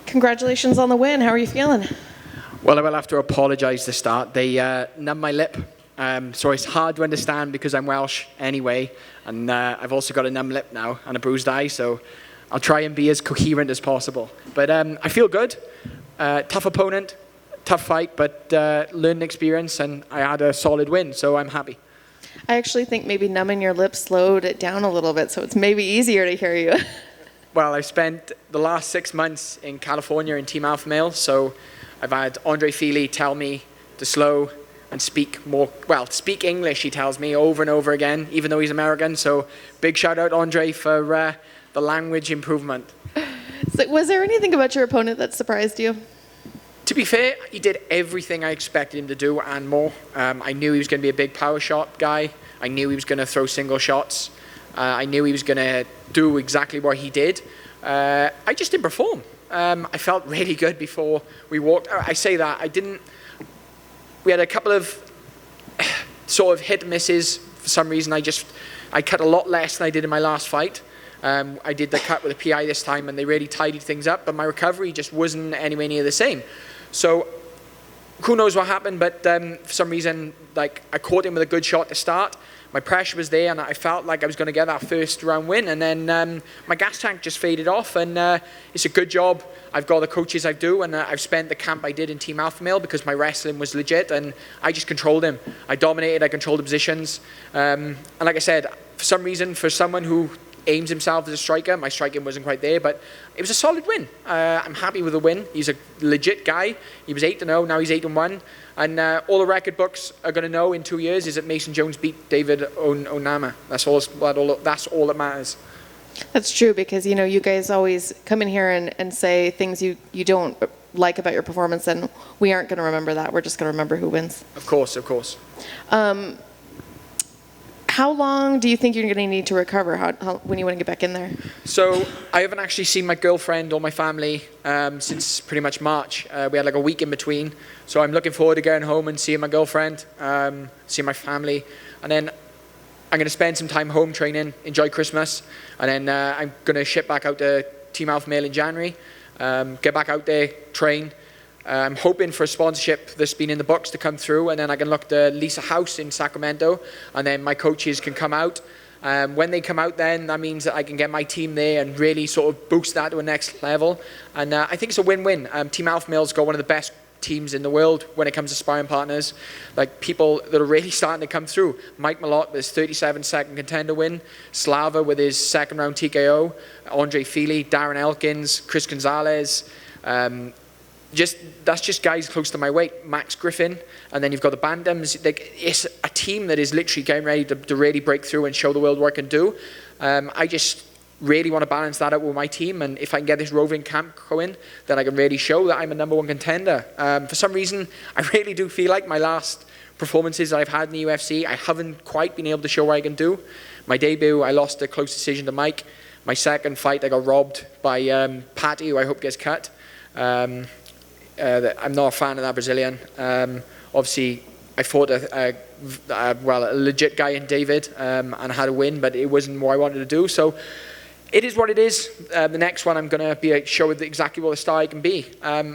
Congratulations on the win. How are you feeling? Well, I will have to apologise to start. They numbed my lip, so it's hard to understand because I'm Welsh anyway, and I've also got a numb lip now and a bruised eye, so I'll try and be as coherent as possible. But I feel good. Tough opponent, tough fight, but learned experience, and I had a solid win, so I'm happy. I actually think maybe numbing your lips slowed it down a little bit, so it's maybe easier to hear you. Well, I've spent the last 6 months in California in Team Alpha Male, so I've had Andre Feely tell me to slow and speak more, well, speak English, he tells me, over and over again, even though he's American. So big shout out, Andre, for the language improvement. So was there anything about your opponent that surprised you? To be fair, he did everything I expected him to do and more. I knew he was going to be a big power shot guy. I knew he was going to throw single shots. I knew he was going to do exactly what he did. I just didn't perform. I felt really good before we walked. I say that. We had a couple of sort of hit and misses. For some reason, I cut a lot less than I did in my last fight. I did the cut with a PI this time, and they really tidied things up, but my recovery just wasn't anywhere near the same. So who knows what happened, but for some reason, I caught him with a good shot to start. My pressure was there, and I felt like I was going to get that first round win, and then my gas tank just faded off, and it's a good job. I've got the coaches I do, and I've spent the camp I did in Team Alpha Male because my wrestling was legit, and I just controlled him. I dominated, I controlled the positions, and like I said, for some reason, for someone who aims himself as a striker, my striking wasn't quite there, but it was a solid win. I'm happy with the win. He's a legit guy. He was 8-0, now he's 8-1. And all the record books are going to know in 2 years is that Mason Jones beat David Onama. That's all that matters. That's true, because you guys always come in here and say things you don't like about your performance, and we aren't going to remember that. We're just going to remember who wins. Of course, of course. How long do you think you're going to need to recover when you want to get back in there? So I haven't actually seen my girlfriend or my family since pretty much March. We had like a week in between. So I'm looking forward to going home and seeing my girlfriend, seeing my family. And then I'm going to spend some time home training, enjoy Christmas. And then I'm going to ship back out to Team Alpha Male in January, get back out there, train. I'm hoping for a sponsorship that's been in the books to come through, and then I can look to lease a house in Sacramento, and then my coaches can come out. When they come out, then that means that I can get my team there and really sort of boost that to a next level. And I think it's a win-win. Team Alpha Male's got one of the best teams in the world when it comes to sparring partners, like people that are really starting to come through. Mike Malott with his 37-second contender win, Slava with his second-round TKO, Andre Feely, Darren Elkins, Chris Gonzalez. That's just guys close to my weight. Max Griffin, and then you've got the Bantams. It's a team that is literally getting ready to really break through and show the world what I can do. I just really want to balance that out with my team, and if I can get this roving camp going, then I can really show that I'm a #1 contender. For some reason, I really do feel like my last performances that I've had in the UFC, I haven't quite been able to show what I can do. My debut, I lost a close decision to Mike. My second fight, I got robbed by Patty, who I hope gets cut. I'm not a fan of that Brazilian. Obviously, I fought a legit guy in David and had a win, but it wasn't what I wanted to do. So it is what it is. The next one, I'm going to show exactly what the star I can be.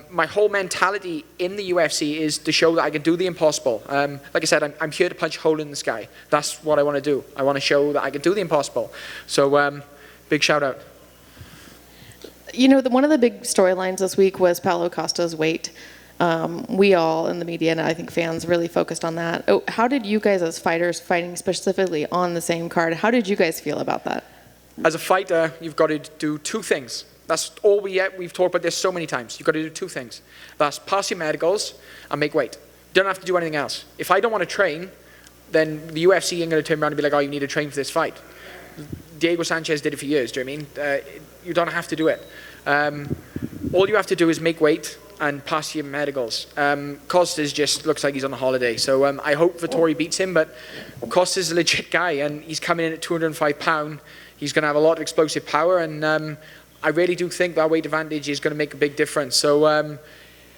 My whole mentality in the UFC is to show that I can do the impossible. Like I said, I'm here to punch a hole in the sky. That's what I want to do. I want to show that I can do the impossible. So big shout out. One of the big storylines this week was Paulo Costa's weight. We all in the media, and I think fans, really focused on that. How did you guys as fighters, fighting specifically on the same card, how did you guys feel about that? As a fighter, you've got to do two things. That's all we've talked about this so many times. You've got to do two things. That's pass your medicals and make weight. You don't have to do anything else. If I don't want to train, then the UFC ain't going to turn around and be like, oh, you need to train for this fight. Diego Sanchez did it for years, do you know what I mean? You don't have to do it. All you have to do is make weight and pass your medicals. Costas just looks like he's on a holiday. So I hope Vettori beats him, but Costas is a legit guy, and he's coming in at 205 pounds. He's going to have a lot of explosive power, and I really do think that weight advantage is going to make a big difference. So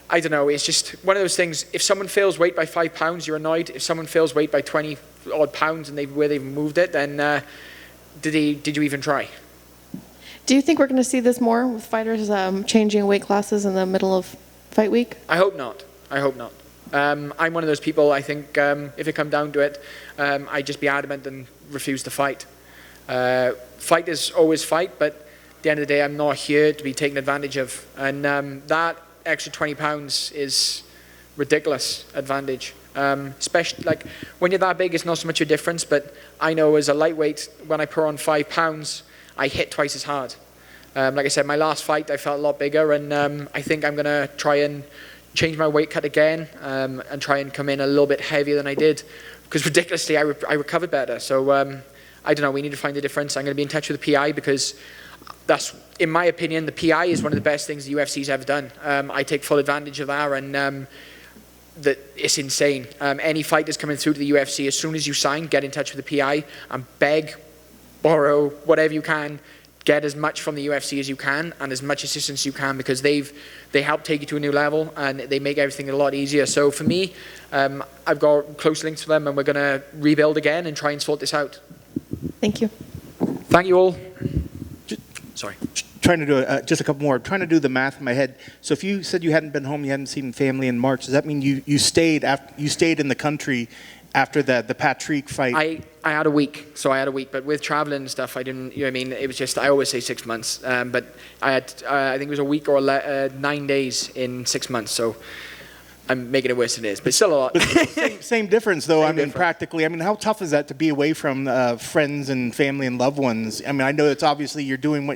I don't know, it's just one of those things. If someone fails weight by 5 pounds, you're annoyed. If someone fails weight by 20 odd pounds and where they've moved it, then did you even try? Do you think we're going to see this more with fighters changing weight classes in the middle of fight week? I hope not. I hope not. I'm one of those people, I think, if it come down to it, I'd just be adamant and refuse to fight. Fight is always fight, but at the end of the day, I'm not here to be taken advantage of. And that extra 20 pounds is ridiculous advantage. Especially, like, when you're that big, it's not so much a difference, but I know as a lightweight, when I put on 5 pounds, I hit twice as hard. Like I said, my last fight, I felt a lot bigger, and I think I'm going to try and change my weight cut again and try and come in a little bit heavier than I did, because ridiculously, I recovered better. So, I don't know, we need to find the difference. I'm going to be in touch with the PI, because that's, in my opinion, the PI is one of the best things the UFC's ever done. I take full advantage of that, and that it's insane. Any fighters coming through to the UFC, as soon as you sign, get in touch with the PI and beg, borrow, whatever you can, get as much from the UFC as you can and as much assistance you can, because they help take you to a new level and they make everything a lot easier. So for me, I've got close links to them, and we're going to rebuild again and try and sort this out. Thank you. Thank you all. Sorry. Trying to do just a couple more. Trying to do the math in my head. So if you said you hadn't been home, you hadn't seen family in March, does that mean you stayed in the country after the Patrick fight? I had a week, but with traveling and stuff, I didn't, you know what I mean, it was just, I always say 6 months, but I had, I think it was a week or 9 days in 6 months, so I'm making it worse than it is, but still a lot. Same difference, though. Same difference. Practically. How tough is that to be away from friends and family and loved ones? I know it's obviously you're doing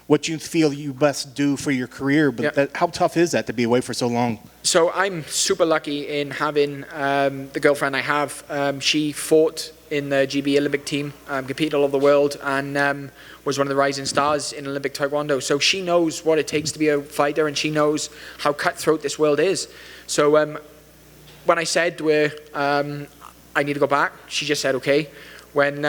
what you feel you best do for your career, but Yep. how tough is that to be away for so long? So I'm super lucky in having the girlfriend I have. She fought in the GB Olympic team, competed all over the world, and was one of the rising stars in Olympic Taekwondo. So she knows what it takes to be a fighter, and she knows how cutthroat this world is. So when I said to her, I need to go back, she just said, okay. When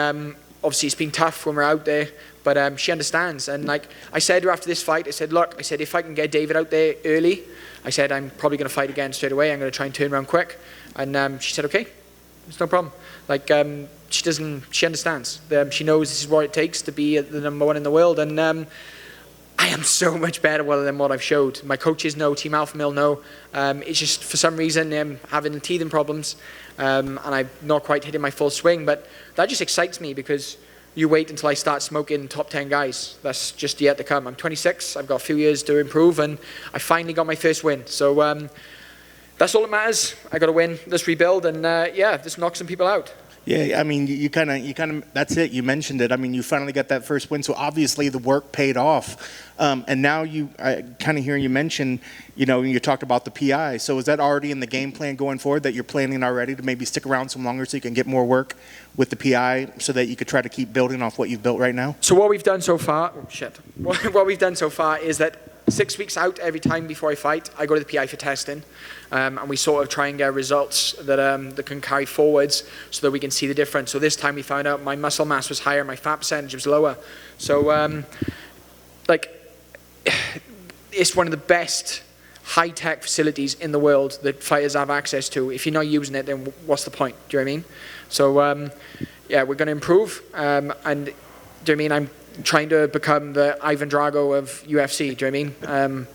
obviously it's been tough when we're out there, but she understands. And like I said to her after this fight, I said, look, I said, if I can get David out there early, I said, I'm probably going to fight again straight away. I'm going to try and turn around quick. And she said, okay, it's no problem. Like, she understands. She knows this is what it takes to be the #1 in the world. And I am so much better than what I've showed. My coaches know, Team Alpha Male know. It's just, for some reason, having teething problems, and I'm not quite hitting my full swing. But that just excites me, because you wait until I start smoking top 10 guys. That's just yet to come. I'm 26. I've got a few years to improve, and I finally got my first win. So that's all that matters. I got to win. Let's rebuild, and just knock some people out. Yeah, you kind of, that's it. You mentioned it. You finally got that first win, so obviously the work paid off. And now I kind of hear you mention, you talked about the PI. So is that already in the game plan going forward, that you're planning already to maybe stick around some longer so you can get more work with the PI, so that you could try to keep building off what you've built right now? So what we've done so far, what we've done so far is that 6 weeks out, every time before I fight, I go to the PI for testing, and we sort of try and get results that can carry forwards, so that we can see the difference. So this time we found out my muscle mass was higher, my fat percentage was lower. So it's one of the best high-tech facilities in the world that fighters have access to. If you're not using it, then what's the point? Do you know what I mean? So we're going to improve, and do you know what I mean? I'm trying to become the Ivan Drago of UFC, do you know what I mean?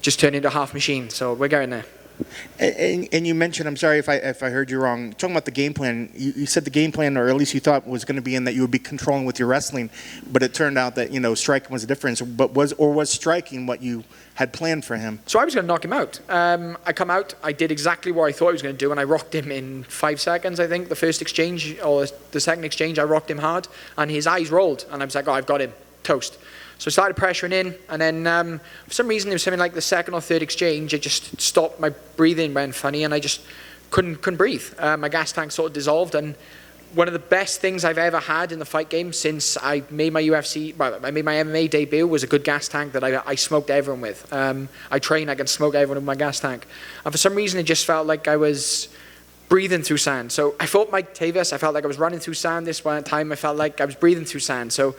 Just turn into a half machine, so we're going there. And you mentioned, I'm sorry if I heard you wrong, talking about the game plan, you said the game plan, or at least you thought, was going to be in that you would be controlling with your wrestling, but it turned out that, striking was a difference. But was striking what you had planned for him? So I was going to knock him out. I come out, I did exactly what I thought I was going to do, and I rocked him in 5 seconds, I think. The first exchange, or the second exchange, I rocked him hard, and his eyes rolled, and I was like, oh, I've got him. Toast. So I started pressuring in, and then for some reason, it was something like the second or third exchange, it just stopped, my breathing went funny, and I just couldn't breathe. My gas tank sort of dissolved, and one of the best things I've ever had in the fight game since I made my MMA debut was a good gas tank that I smoked everyone with. I train, I can smoke everyone with my gas tank. And for some reason, it just felt like I was breathing through sand. So I fought Mike Tavis, I felt like I was running through sand. This one time, I felt like I was breathing through sand. So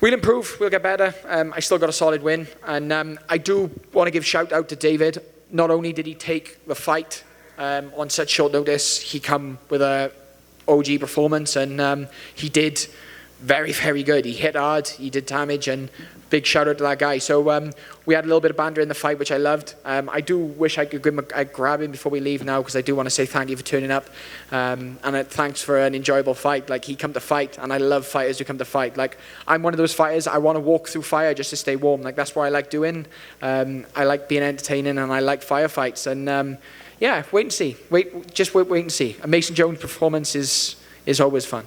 we'll improve, we'll get better. I still got a solid win. And I do want to give shout out to David. Not only did he take the fight on such short notice, he come with a OG performance, and he did very, very good. He hit hard, he did damage, and big shout out to that guy. So we had a little bit of banter in the fight, which I loved. I do wish I could grab him before we leave now, because I do want to say thank you for turning up. And thanks for an enjoyable fight. Like, he come to fight, and I love fighters who come to fight. Like, I'm one of those fighters, I want to walk through fire just to stay warm. Like, that's what I like doing. I like being entertaining, and I like firefights. And yeah, wait and see. Wait and see. A Mason Jones performance is always fun.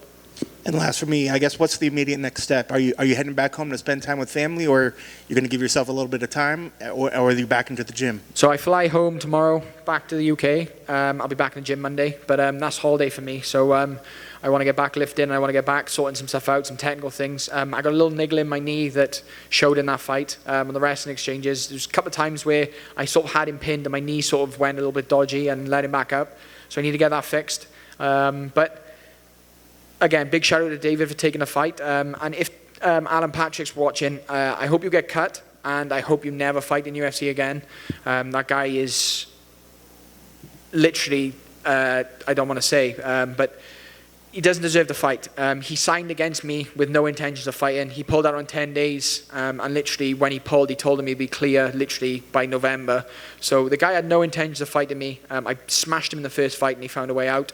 And last for me, I guess, what's the immediate next step? Are you heading back home to spend time with family, or you're going to give yourself a little bit of time, or are you back into the gym? So I fly home tomorrow, back to the UK. I'll be back in the gym Monday, but that's holiday for me. So I want to get back lifting. I want to get back sorting some stuff out, some technical things. I got a little niggle in my knee that showed in that fight on the wrestling exchanges. There's a couple of times where I sort of had him pinned and my knee sort of went a little bit dodgy and let him back up. So I need to get that fixed. But again, big shout out to David for taking the fight. And if Alan Patrick's watching, I hope you get cut, and I hope you never fight in UFC again. That guy is literally, I don't want to say, but he doesn't deserve the fight. He signed against me with no intentions of fighting. He pulled out on 10 days, and literally when he pulled, he told him he'd be clear literally by November. So the guy had no intentions of fighting me. I smashed him in the first fight, and he found a way out,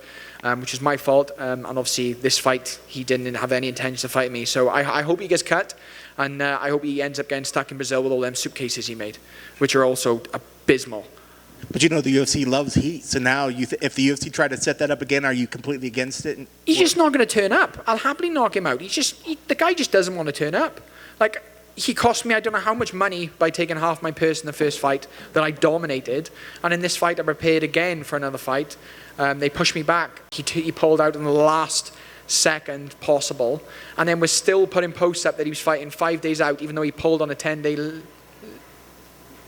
which is my fault. And obviously this fight, he didn't have any intentions of fighting me. So I hope he gets cut, and I hope he ends up getting stuck in Brazil with all them suitcases he made, which are also abysmal. But the UFC loves heat, so now if the UFC tried to set that up again, are you completely against it? He's just not going to turn up. I'll happily knock him out. The guy just doesn't want to turn up. Like, he cost me I don't know how much money by taking half my purse in the first fight that I dominated, and in this fight I prepared again for another fight. They pushed me back. He pulled out in the last second possible, and then we're still putting posts up that he was fighting 5 days out, even though he pulled on a 10-day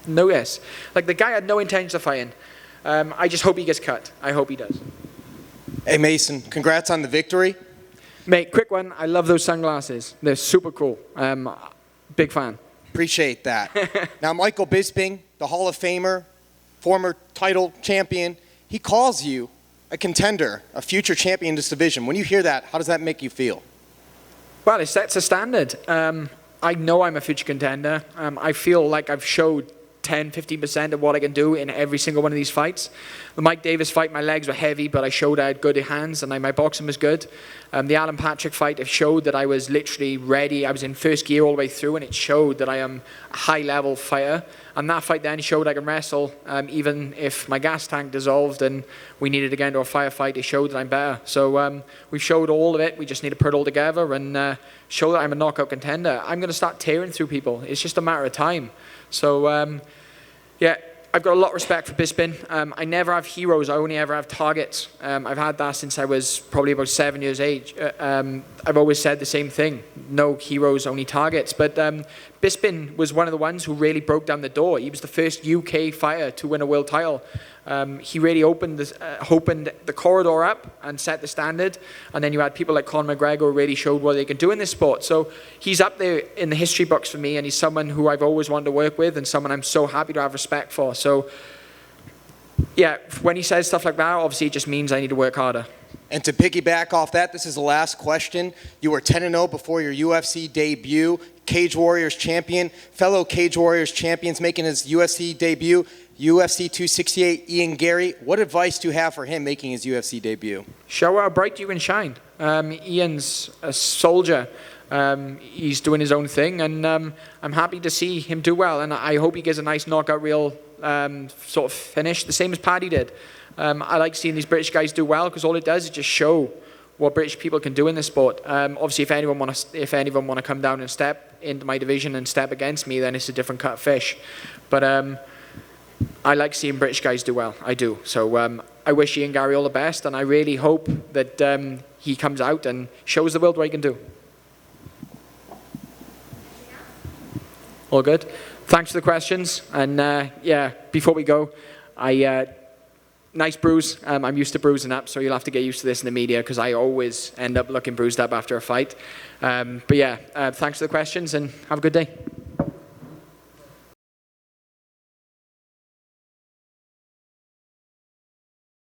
notice. Like, the guy had no intention of fighting. I just hope he gets cut. I hope he does. Hey Mason, congrats on the victory. Mate, quick one. I love those sunglasses. They're super cool. Big fan. Appreciate that. Now, Michael Bisping, the Hall of Famer, former title champion, he calls you a contender, a future champion in this division. When you hear that, how does that make you feel? Well, it sets a standard. I know I'm a future contender. I feel like I've showed 10-15% of what I can do in every single one of these fights. The Mike Davis fight, my legs were heavy, but I showed I had good hands, and my boxing was good. The Alan Patrick fight, it showed that I was literally ready. I was in first gear all the way through, and it showed that I am a high-level fighter. And that fight then showed I can wrestle, even if my gas tank dissolved and we needed to get into a firefight. It showed that I'm better. So we've showed all of it. We just need to put it all together and show that I'm a knockout contender. I'm going to start tearing through people. It's just a matter of time. So yeah, I've got a lot of respect for Bisping. I never have heroes. I only ever have targets. I've had that since I was probably about 7 years age. I've always said the same thing. No heroes, only targets. But Bisping was one of the ones who really broke down the door. He was the first UK fighter to win a world title. He really opened the corridor up and set the standard. And then you had people like Conor McGregor who really showed what they can do in this sport. So he's up there in the history books for me, and he's someone who I've always wanted to work with and someone I'm so happy to have respect for. So yeah, when he says stuff like that, obviously it just means I need to work harder. And to piggyback off that, this is the last question. You were 10-0 before your UFC debut, Cage Warriors champion, fellow Cage Warriors champions making his UFC debut, UFC 268, Ian Gary. What advice do you have for him making his UFC debut? Show how bright you can shine. Ian's a soldier. He's doing his own thing, and I'm happy to see him do well, and I hope he gets a nice knockout reel sort of finish, the same as Paddy did. I like seeing these British guys do well because all it does is just show what British people can do in this sport. Obviously, if anyone want to come down and step into my division and step against me, then it's a different cut of fish. But I like seeing British guys do well. I do. So I wish Ian Gary all the best, and I really hope that he comes out and shows the world what he can do. All good. Thanks for the questions. And yeah, before we go, nice bruise. I'm used to bruising up, so you'll have to get used to this in the media because I always end up looking bruised up after a fight. But yeah, thanks for the questions and have a good day.